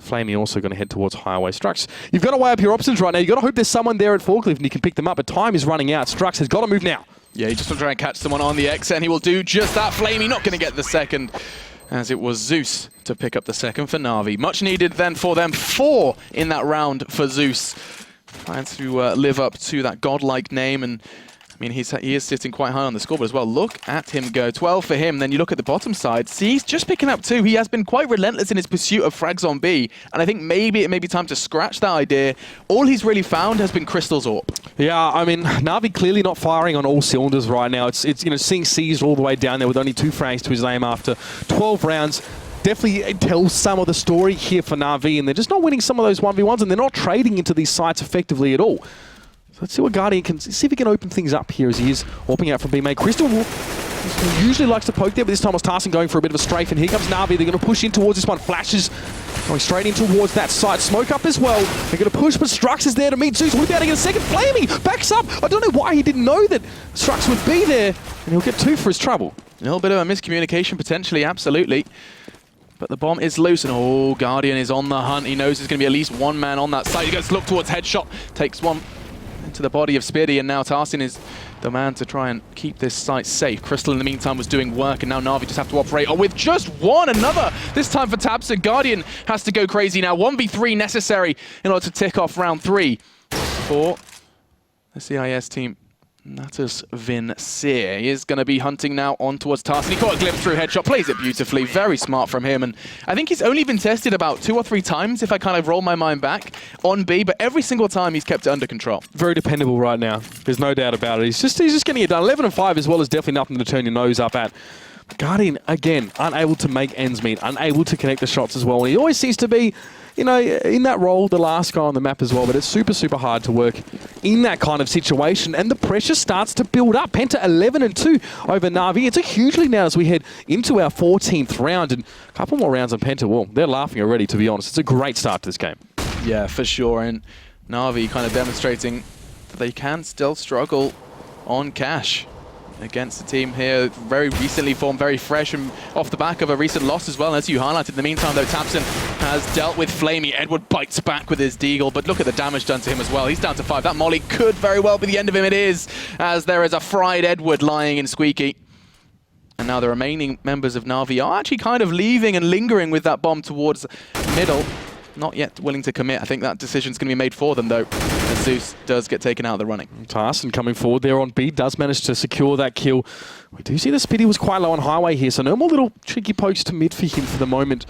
Flamey also going to head towards Highway. Strux, you've got to weigh up your options right now. You've got to hope there's someone there at Forklift and you can pick them up, but time is running out. Strux has got to move now. Yeah, he just wants to try and catch someone on the X, and he will do just that. Flamey not going to get the second, as it was Zeus to pick up the second for NaVi. Much needed then for them. 4 in that round for Zeus. Trying to live up to that godlike name, and I mean, he is sitting quite high on the scoreboard as well. Look at him go. 12 for him. Then you look at the bottom side. He's just picking up 2. He has been quite relentless in his pursuit of frags on B. And I think maybe it may be time to scratch that idea. All he's really found has been Crystal's AWP. Yeah, I mean, NaVi clearly not firing on all cylinders right now. It's seeing Seized all the way down there with only 2 frags to his name after 12 rounds. Definitely tells some of the story here for NaVi, and they're just not winning some of those 1v1s, and they're not trading into these sites effectively at all. Let's see what Guardian can see if he can open things up here as he is warping out from B-Main. Crystal usually likes to poke there, but this time was Tarsin going for a bit of a strafe, and here comes NaVi. They're going to push in towards this one. Flashes going straight in towards that site. Smoke up as well. They're going to push, but Strux is there to meet Zeus. We're about to get a second. Flamey backs up. I don't know why he didn't know that Strux would be there, and he'll get 2 for his trouble. A little bit of a miscommunication potentially, absolutely. But the bomb is loose, and oh, Guardian is on the hunt. He knows there's going to be at least one man on that side. He goes to look towards headshot, takes one into the body of Spiddy, and now Tarsin is the man to try and keep this site safe. Crystal, in the meantime, was doing work, and now NaVi just have to operate with just one. Another, this time for Tabson. Guardian has to go crazy now. 1v3 necessary in order to tick off round 3 for the CIS team. That is Vincere. He is going to be hunting now on towards Tarsin. He caught a glimpse through headshot, plays it beautifully. Very smart from him. And I think he's only been tested about 2 or 3 times, if I kind of roll my mind back, on B, but every single time he's kept it under control. Very dependable right now. There's no doubt about it. He's just getting it done. 11 and 5 as well is definitely nothing to turn your nose up at. Guardian, again, unable to make ends meet, unable to connect the shots as well. And he always seems to be, in that role, the last guy on the map as well, but it's super, super hard to work in that kind of situation, and the pressure starts to build up. Penta 11 and 2 over NaVi. It's a huge lead now as we head into our 14th round, and a couple more rounds on Penta. Well, they're laughing already, to be honest. It's a great start to this game. Yeah, for sure, and NaVi kind of demonstrating that they can still struggle on cash against the team here, very recently formed, very fresh, and off the back of a recent loss as well. As you highlighted, in the meantime, though, Tabson has dealt with Flamey. Edward bites back with his deagle, but look at the damage done to him as well. He's down to 5. That molly could very well be the end of him. It is, as there is a fried Edward lying in Squeaky. And now the remaining members of NaVi are actually kind of leaving and lingering with that bomb towards middle. Not yet willing to commit. I think that decision's going to be made for them, though, as Zeus does get taken out of the running. Tarsin coming forward there on B does manage to secure that kill. We do see the Spiddy was quite low on Highway here, so no more little tricky pokes to mid for him for the moment.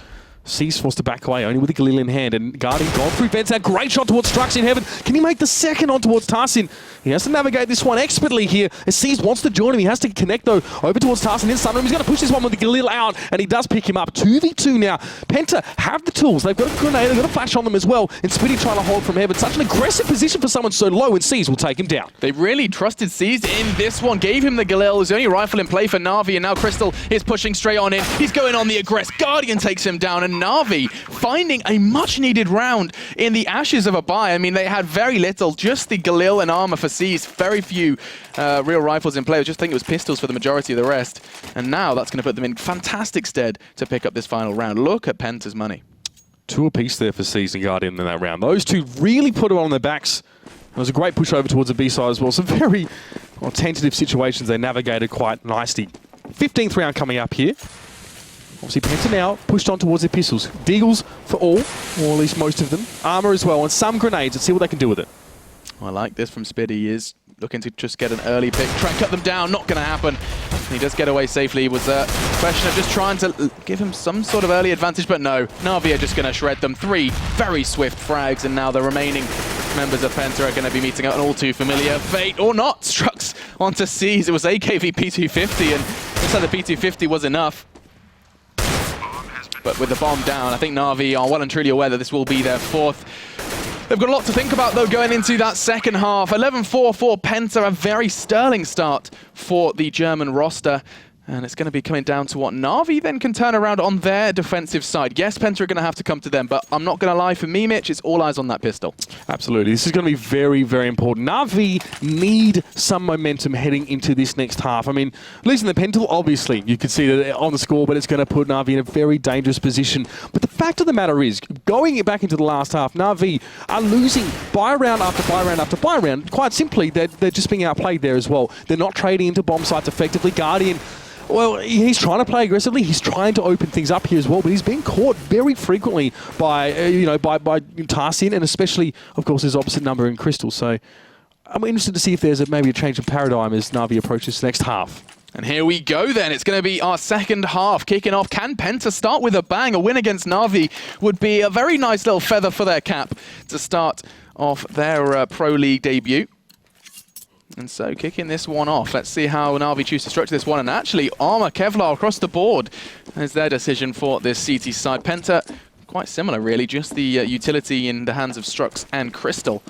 C's forced to back away, only with the Galil in hand, and Guardian gone through vents. A great shot towards Strux in heaven. Can he make the second on towards Tarsin? He has to navigate this one expertly here, as C's wants to join him. He has to connect, though, over towards Tarsin in Sunroom. He's going to push this one with the Galil out, and he does pick him up. 2v2 now. Penta have the tools. They've got a grenade, they've got a flash on them as well, and Spitty trying to hold from heaven. Such an aggressive position for someone so low, and C's will take him down. They really trusted C's in this one, gave him the Galil. It was the only rifle in play for NaVi, and now Crystal is pushing straight on in. He's going on the aggress. Guardian takes him down, and NaVi finding a much-needed round in the ashes of a buy. I mean, they had very little, just the Galil and armor for C's. Very few real rifles in play. I just think it was pistols for the majority of the rest. And now that's going to put them in fantastic stead to pick up this final round. Look at Penta's money. 2 apiece there for C's and Guardian in that round. Those two really put it on their backs. It was a great push over towards the B side as well. Some very tentative situations they navigated quite nicely. 15th round coming up here. Obviously, Penta now pushed on towards their pistols. Deagles for all, or at least most of them. Armor as well, and some grenades. Let's see what they can do with it. I like this from Spitty. He is looking to just get an early pick. Try and cut them down. Not going to happen. He does get away safely. It was a question of just trying to give him some sort of early advantage, but no. NaVi are just going to shred them. 3 very swift frags, and now the remaining members of Penta are going to be meeting out an all too familiar fate, or not. Strux onto C's. It was AKV P250, and looks like the P250 was enough. But with the bomb down, I think NaVi are well and truly aware that this will be their 4th. They've got a lot to think about, though, going into that second half. 11-4 for Penta, a very sterling start for the German roster. And it's going to be coming down to what NaVi then can turn around on their defensive side. Yes, Penta are going to have to come to them, but I'm not going to lie, for me, Mitch, it's all eyes on that pistol. Absolutely. This is going to be very, very important. NaVi need some momentum heading into this next half. I mean, losing the Pental, obviously, you can see that on the score, but it's going to put NaVi in a very dangerous position. But the fact of the matter is, going back into the last half, NaVi are losing buy round after buy round after buy round. Quite simply, they're just being outplayed there as well. They're not trading into bomb sites effectively. Guardian, well, he's trying to play aggressively. He's trying to open things up here as well, but he's being caught very frequently by, by Tarsin, and especially, of course, his opposite number in Crystal. So I'm interested to see if there's maybe a change of paradigm as NaVi approaches the next half. And here we go then. It's going to be our second half kicking off. Can Penta start with a bang? A win against NaVi would be a very nice little feather for their cap to start off their Pro League debut. And so, kicking this one off, let's see how NaVi choose to structure this one. And actually, armor Kevlar across the board is their decision for this CT side. Penta, quite similar really, just the utility in the hands of Strux and Crystal,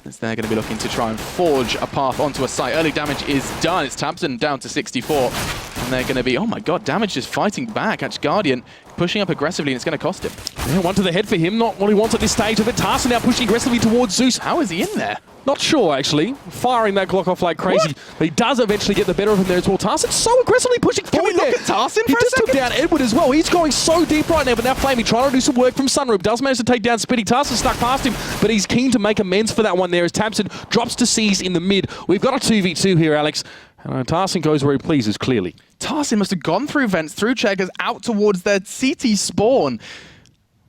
as they're going to be looking to try and forge a path onto a site. Early damage is done. It's Tabson down to 64. And they're going to be, oh my god, damage is fighting back. Actually, Guardian pushing up aggressively, and it's going to cost him. Yeah, one to the head for him, not what he wants at this stage of it. Tarsin now pushing aggressively towards Zeus. How is he in there? Not sure, actually. Firing that Glock off like crazy. What? But he does eventually get the better of him there as well. Tarsin so aggressively pushing forward there. Can we look at Tarsin for a second? He just took down Edward as well. He's going so deep right now, but now Flamey trying to do some work from Sunroom. Does manage to take down Spitty. Tarsin stuck past him, but he's keen to make amends for that one there as Tabson drops to C's in the mid. We've got a 2v2 here, Alex. And Tarsin goes where he pleases, clearly. Tarsin must have gone through vents, through checkers, out towards their CT spawn.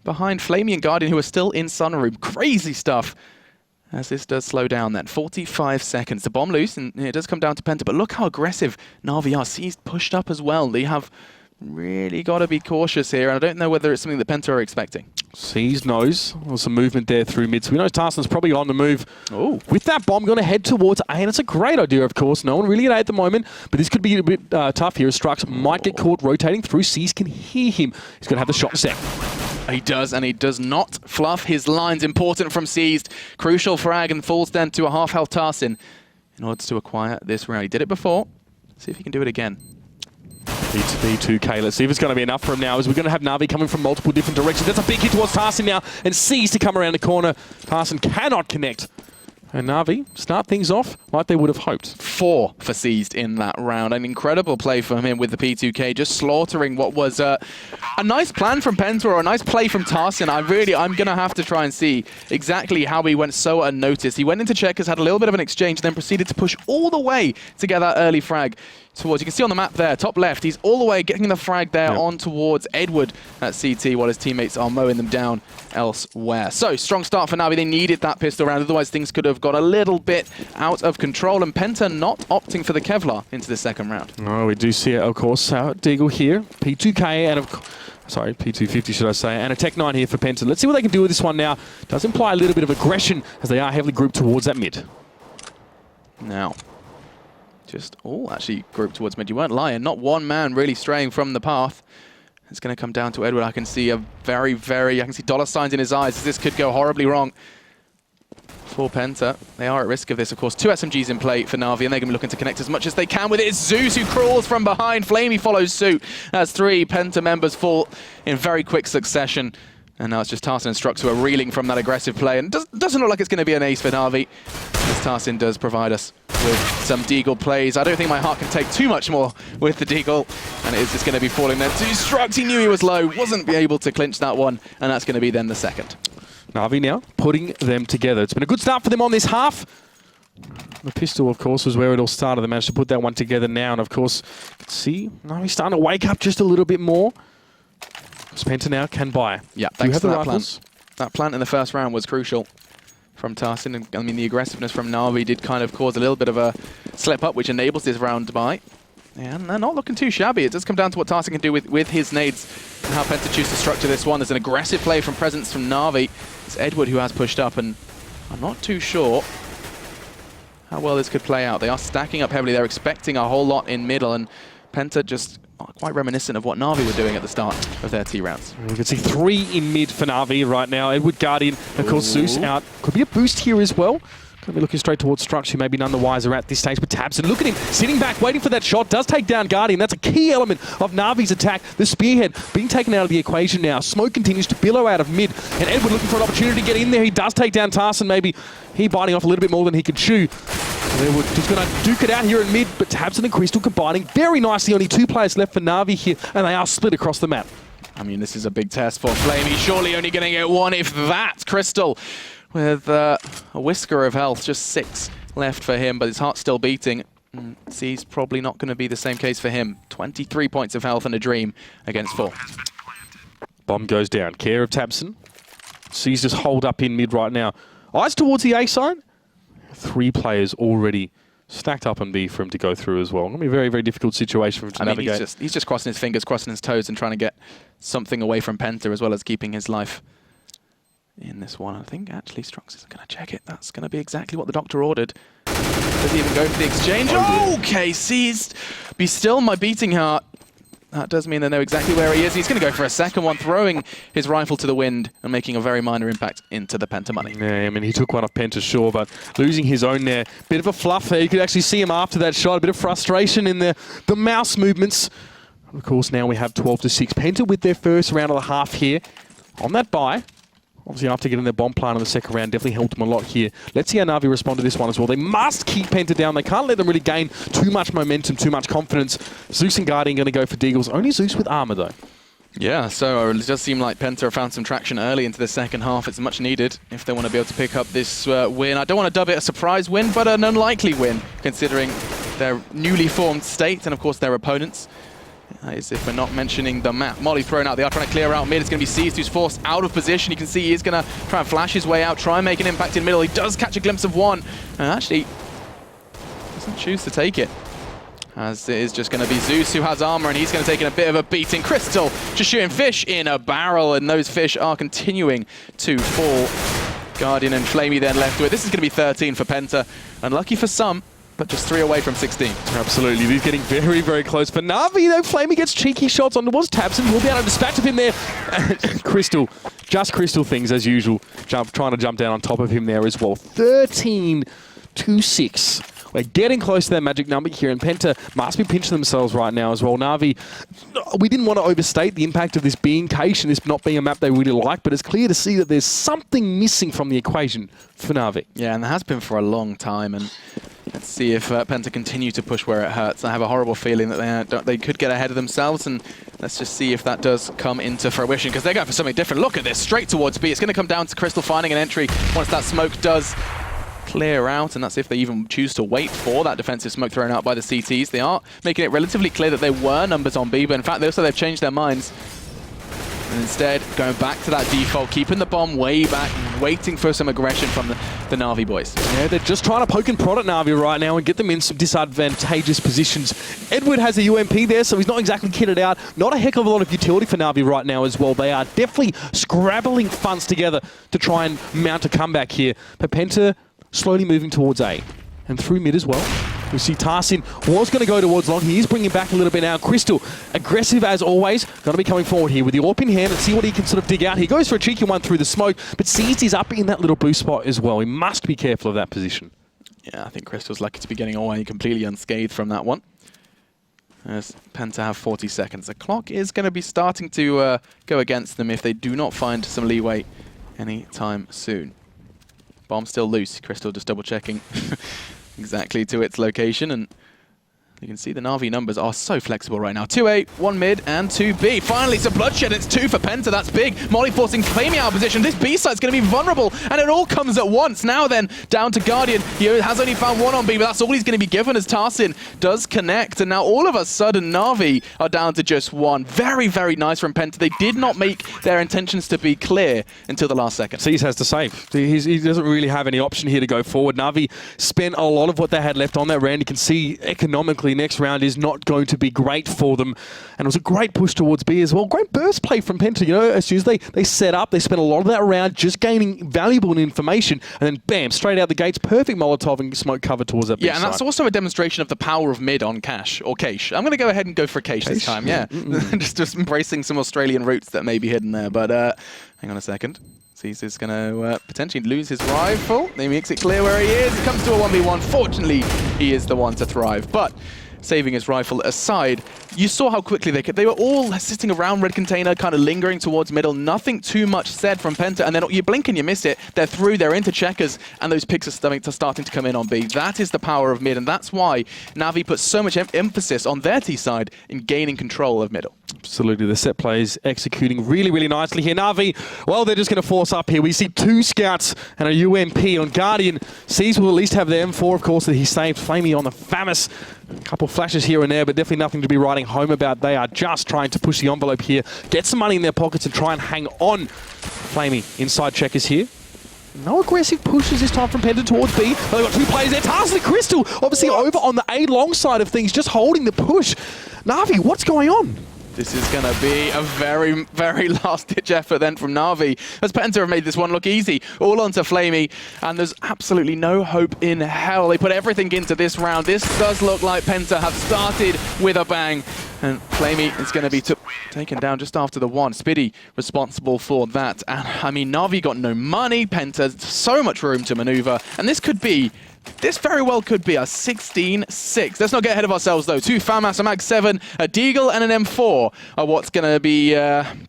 Behind Flamey and Guardian, who are still in Sunroom. Crazy stuff. As this does slow down then. 45 seconds. The bomb loose, and it does come down to Penta. But look how aggressive NaVi are. C's pushed up as well. They have really got to be cautious here. And I don't know whether it's something that Penta are expecting. C's knows. There's some movement there through mid. So we know Tarsin's probably on the move. Ooh. With that bomb going to head towards A. And it's a great idea, of course. No one really at A at the moment. But this could be a bit tough here. Strux might get caught rotating through. C's can hear him. He's going to have the shot set. He does, and he does not fluff his lines. Important from Seized. Crucial frag, and falls then to a half-health Tarsin in order to acquire this round. He did it before. See if he can do it again. B2K. Let's see if it's going to be enough for him now, as we're going to have NaVi coming from multiple different directions. That's a big hit towards Tarsin now, and Seized to come around the corner. Tarsin cannot connect. And NaVi start things off like they would have hoped. 4 for Seized in that round. An incredible play from him with the P2K, just slaughtering what was a nice plan from Penta, or a nice play from Tarsin. I'm going to have to try and see exactly how he went so unnoticed. He went into checkers, had a little bit of an exchange, then proceeded to push all the way to get that early frag towards, you can see on the map there, top left, he's all the way getting the frag there on towards Edward at CT, while his teammates are mowing them down elsewhere. So, strong start for NaVi. They needed that pistol round, otherwise things could have got a little bit out of control, and Penta not opting for the Kevlar into the second round. Oh, we do see it, of course. Deagle here, P2K, and Sorry, P250 should I say, and a Tech 9 here for Penta. Let's see what they can do with this one now. Does imply a little bit of aggression as they are heavily grouped towards that mid. Now, just all actually grouped towards mid. You weren't lying. Not one man really straying from the path. It's going to come down to Edward. I can see I can see dollar signs in his eyes. This could go horribly wrong for Penta. They are at risk of this, of course. 2 SMGs in play for NaVi, and they're going to be looking to connect as much as they can with it. It's Zeus who crawls from behind. Flamey follows suit as 3 Penta members fall in very quick succession. And now it's just Tarsin and Strux who are reeling from that aggressive play. And doesn't look like it's going to be an ace for NaVi, as Tarsin does provide us with some Deagle plays. I don't think my heart can take too much more with the Deagle, and it is just going to be falling there to Strux. He knew he was low, wasn't able to clinch that one, and that's going to be then the second. NaVi now putting them together. It's been a good start for them on this half. The pistol, of course, was where it all started. They managed to put that one together now, and of course, you can see NaVi starting to wake up just a little bit more. Penta now can buy. Yeah, thanks to that plant. That plant in the first round was crucial from Tarsin. And I mean, the aggressiveness from NaVi did kind of cause a little bit of a slip up, which enables this round to buy. And they're not looking too shabby. It does come down to what Tarsin can do with his nades and how Penta choose to structure this one. There's an aggressive play from presence from NaVi. It's Edward who has pushed up, and I'm not too sure how well this could play out. They are stacking up heavily. They're expecting a whole lot in middle, and Penta just quite reminiscent of what NaVi were doing at the start of their T rounds. You can see 3 in mid for NaVi right now. Edward Guardian, of course, Zeus out. Could be a boost here as well. Could be looking straight towards Strux, who maybe none the wiser at this stage with tabs. And look at him sitting back, waiting for that shot. Does take down Guardian. That's a key element of NaVi's attack. The spearhead being taken out of the equation now. Smoke continues to billow out of mid. And Edward looking for an opportunity to get in there. He does take down Tarsin. Maybe he biting off a little bit more than he could chew. Edward just going to duke it out here in mid, but Tabson and Crystal combining very nicely. Only 2 players left for NaVi here, and they are split across the map. I mean, this is a big test for Flame. He's surely only going to get 1, if that. Crystal with a whisker of health, just 6 left for him, but his heart's still beating. C's probably not going to be the same case for him. 23 points of health and a dream against 4. Bomb goes down. Care of Tabson. C's just hold up in mid right now. Eyes towards the A side. 3 players already stacked up on B for him to go through as well. It's going to be a very, very difficult situation for him to navigate. He's just crossing his fingers, crossing his toes, and trying to get something away from Penta, as well as keeping his life in this one. I think actually Strux isn't going to check it. That's going to be exactly what the doctor ordered. Does he even go for the exchange? Okay, seized. Be still my beating heart. That does mean they know exactly where he is. He's going to go for a second one, throwing his rifle to the wind and making a very minor impact into the Penta money. Yeah, I mean, he took one off Penta, sure, but losing his own there. Bit of a fluff there. You could actually see him after that shot. A bit of frustration in the mouse movements. Of course, now we have 12-6. Penta with their first round of the half here on that bye. Obviously, after getting their bomb plant in the second round, definitely helped them a lot here. Let's see how NaVi respond to this one as well. They must keep Penta down. They can't let them really gain too much momentum, too much confidence. Zeus and Guardian going to go for Deagles. Only Zeus with armor, though. Yeah, so it does seem like Penta have found some traction early into the second half. It's much needed if they want to be able to pick up this win. I don't want to dub it a surprise win, but an unlikely win, considering their newly formed state and, of course, their opponents. As if we're not mentioning the map. Molly thrown out. They are trying to clear out mid. It's going to be Seized, who's forced out of position. You can see he is going to try and flash his way out, try and make an impact in middle. He does catch a glimpse of one, and actually doesn't choose to take it. As it is just going to be Zeus who has armor, and he's going to take in a bit of a beating. Crystal just shooting fish in a barrel, and those fish are continuing to fall. Guardian and Flamey then left with. This is going to be 13 for Penta. Unlucky for some, but just 3 away from 16. Absolutely, he's getting very, very close. For NaVi, though, Flamey gets cheeky shots on towards Tabson. We'll be able to dispatch of him there. Crystal, just Crystal things as usual. Trying to jump down on top of him there as well. 13-6. We're getting close to that magic number here, and Penta must be pinching themselves right now as well. NaVi, we didn't want to overstate the impact of this being Cache and this not being a map they really like, but it's clear to see that there's something missing from the equation for NaVi. Yeah, and there has been for a long time, and let's see if Penta continue to push where it hurts. I have a horrible feeling that they could get ahead of themselves, and let's just see if that does come into fruition, because they're going for something different. Look at this, straight towards B. It's going to come down to Crystal finding an entry once that smoke does clear out, and that's if they even choose to wait for that defensive smoke thrown out by the CTs. They are making it relatively clear that there were numbers on B, but in fact, they've changed their minds. And instead, going back to that default, keeping the bomb way back, waiting for some aggression from the NaVi boys. Yeah, they're just trying to poke and prod at NaVi right now and get them in some disadvantageous positions. Edward has a UMP there, so he's not exactly kitted out. Not a heck of a lot of utility for NaVi right now as well. They are definitely scrabbling funds together to try and mount a comeback here. But PENTA slowly moving towards A. And through mid as well. We see Tarsin was going to go towards long. He is bringing back a little bit now. Crystal, aggressive as always. Going to be coming forward here with the AWP in hand and see what he can sort of dig out. He goes for a cheeky one through the smoke, but sees he's up in that little boost spot as well. He must be careful of that position. Yeah, I think Crystal's lucky to be getting away completely unscathed from that one. As PENTA have 40 seconds. The clock is going to be starting to go against them if they do not find some leeway anytime soon. Bomb still loose. Crystal just double checking exactly to its location, and you can see the NaVi numbers are so flexible right now. 2A, 1 mid, and 2B. Finally, some bloodshed. It's 2 for PENTA. That's big. Molly forcing Flamey out of position. This B side's going to be vulnerable, and it all comes at once. Now then, down to Guardian. He has only found 1 on B, but that's all he's going to be given as Tarsin does connect. And now all of a sudden, NaVi are down to just 1. Very, very nice from PENTA. They did not make their intentions to be clear until the last second. Seas has to save. He doesn't really have any option here to go forward. NaVi spent a lot of what they had left on that round. You can see economically next round is not going to be great for them. And it was a great push towards B as well. Great burst play from PENTA. You know, as soon as they set up, they spent a lot of that round just gaining valuable information, and then bam, straight out the gates, perfect Molotov and smoke cover towards that B Yeah, and that's also a demonstration of the power of mid on Cash, or Cache. I'm going to go ahead and go for Cache this time, yeah. just embracing some Australian roots that may be hidden there, but hang on a second. Seas is going to potentially lose his rifle. He makes it clear where he is. It comes to a 1v1. Fortunately, he is the one to thrive, but saving his rifle aside, you saw how quickly they were all sitting around red container, kind of lingering towards middle. Nothing too much said from PENTA, and then you blink and you miss it. They're through, they're into checkers, and those picks are starting to come in on B. That is the power of mid, and that's why NaVi puts so much emphasis on their T side in gaining control of middle. Absolutely, the set plays executing really, really nicely here. NaVi, well, they're just going to force up here. We see 2 scouts and a UMP on Guardian. Seas will at least have the M4, of course, that he saved. Flamey on the FAMAS. A couple flashes here and there, but definitely nothing to be writing home about. They are just trying to push the envelope here, get some money in their pockets and try and hang on. Flamey, inside checkers here. No aggressive pushes this time from PENTA towards B. They've got 2 players there. Tarsin and Crystal, obviously over on the A long side of things, just holding the push. NaVi, what's going on? This is going to be a very, very last-ditch effort then from NaVi, as PENTA have made this one look easy. All onto Flamey, and there's absolutely no hope in hell. They put everything into this round. This does look like PENTA have started with a bang, and Flamey is going to be taken down just after the 1. Spiddy responsible for that. And I mean, NaVi got no money. PENTA, so much room to maneuver, and this very well could be a 16-6. Let's not get ahead of ourselves, though. 2 FAMAS, a Mag-7, a Deagle, and an M4 are what's going to be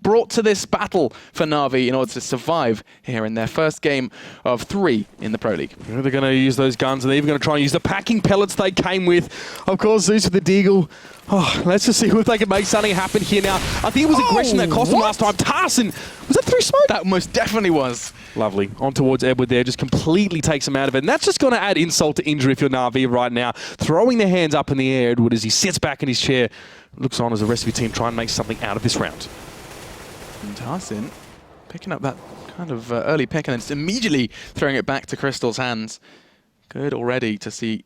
brought to this battle for NaVi in order to survive here in their first game of 3 in the Pro League. They're going to use those guns, and they're even going to try and use the packing pellets they came with. Of course, Zeus with the Deagle. Oh, let's just see if they can make something happen here now. I think it was aggression that cost them last time. Tarsin, was that through smoke? That most definitely was. Lovely. On towards Edward there, just completely takes him out of it. And that's just going to add insult to injury if you're NaVi right now. Throwing their hands up in the air, Edward, as he sits back in his chair, looks on as the rest of your team try and make something out of this round. And Tarsin picking up that kind of early pick and then just immediately throwing it back to Crystal's hands. Good already to see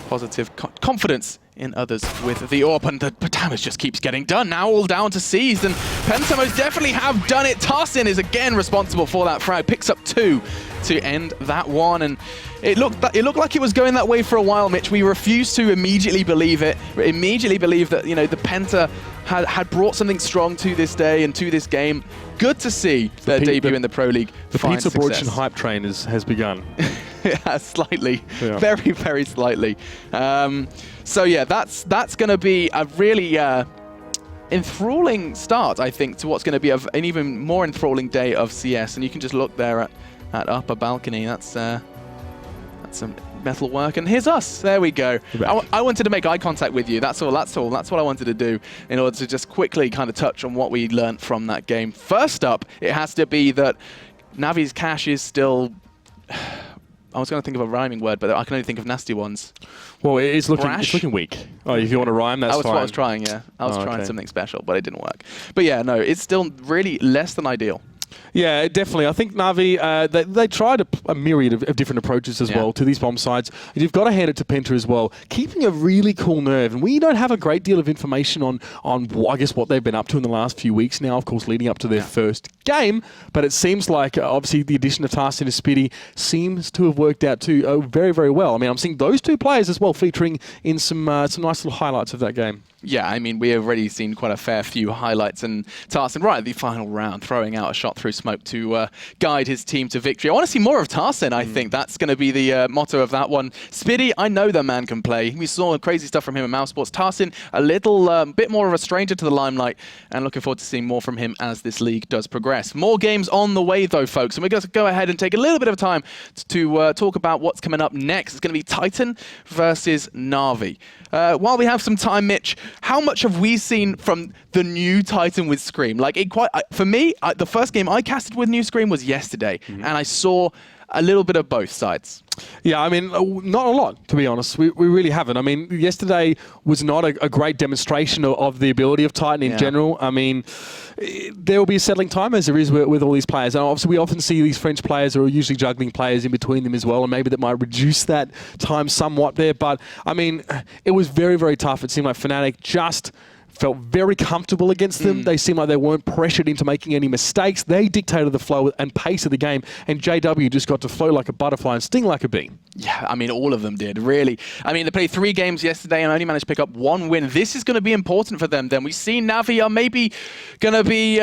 positive confidence in others with the AWP, and the damage just keeps getting done. Now all down to Seas, and PENTA most definitely have done it. Tarsin is again responsible for that frag, picks up 2 to end that one, and it looked like it was going that way for a while, Mitch. We refused to immediately believe it. We immediately believed that, you know, the PENTA had brought something strong to this day and to this game. Good to see their debut in the Pro League. The Pizza Brochen hype train has begun. Yeah, slightly. Yeah. Very, very slightly. So yeah, that's going to be a really enthralling start, I think, to what's going to be an even more enthralling day of CS. And you can just look there at upper balcony. That's some metal work. And here's us. There we go. I wanted to make eye contact with you. That's all. That's what I wanted to do in order to just quickly kind of touch on what we learned from that game. First up, it has to be that NaVi's cash is still... I was going to think of a rhyming word, but I can only think of nasty ones. Well, it's looking weak. Oh, if you want to rhyme, that's fine. That's what I was trying, yeah. I was trying something special, but it didn't work. But yeah, no, it's still really less than ideal. Yeah, definitely. I think NaVi, they tried a myriad of different approaches as well to these bomb sites. You've got to hand it to PENTA as well, keeping a really cool nerve. And we don't have a great deal of information on I guess, what they've been up to in the last few weeks now, of course, leading up to their first game. But it seems like, obviously, the addition of Tarsin and Spitty seems to have worked out too very, very well. I mean, I'm seeing those two players as well featuring in some nice little highlights of that game. Yeah, I mean, we have already seen quite a fair few highlights, and Tarsin right at the final round throwing out a shot through smoke to guide his team to victory. I want to see more of Tarsin, I think. That's going to be the motto of that one. Spitty, I know the man can play. We saw crazy stuff from him in Mouse Sports. Tarsin, a little bit more of a stranger to the limelight, and looking forward to seeing more from him as this league does progress. More games on the way, though, folks, and we're going to go ahead and take a little bit of time to talk about what's coming up next. It's going to be Titan versus NaVi. While we have some time, Mitch, how much have we seen from the new Titan with Scream? Like, for me, the first game I casted with new Scream was yesterday, and I saw a little bit of both sides. Yeah, I mean, not a lot, to be honest. We really haven't. I mean, yesterday was not a great demonstration of the ability of Titan in general. I mean, there will be a settling time, as there is with all these players. And obviously, we often see these French players who are usually juggling players in between them as well, and maybe that might reduce that time somewhat there. But, I mean, it was very, very tough. It seemed like Fnatic just felt very comfortable against them. They seemed like they weren't pressured into making any mistakes. They dictated the flow and pace of the game, and JW just got to flow like a butterfly and sting like a bee. Yeah, I mean, all of them did, really. I mean, they played 3 games yesterday and only managed to pick up 1 win. This is going to be important for them then. We've seen NaVi are maybe going to be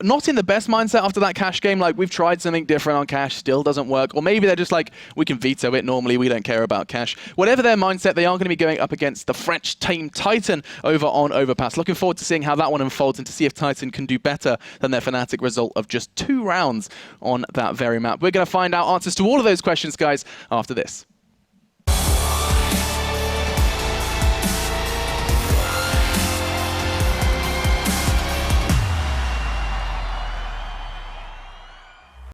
not in the best mindset after that Cash game. Like, we've tried something different on Cash, still doesn't work. Or maybe they're just like, we can veto it normally, we don't care about Cash. Whatever their mindset, they are going to be going up against the French team Titan over on Overpass. Looking forward to seeing how that one unfolds and to see if Titan can do better than their Fnatic result of just 2 rounds on that very map. We're going to find out answers to all of those questions, guys, after this.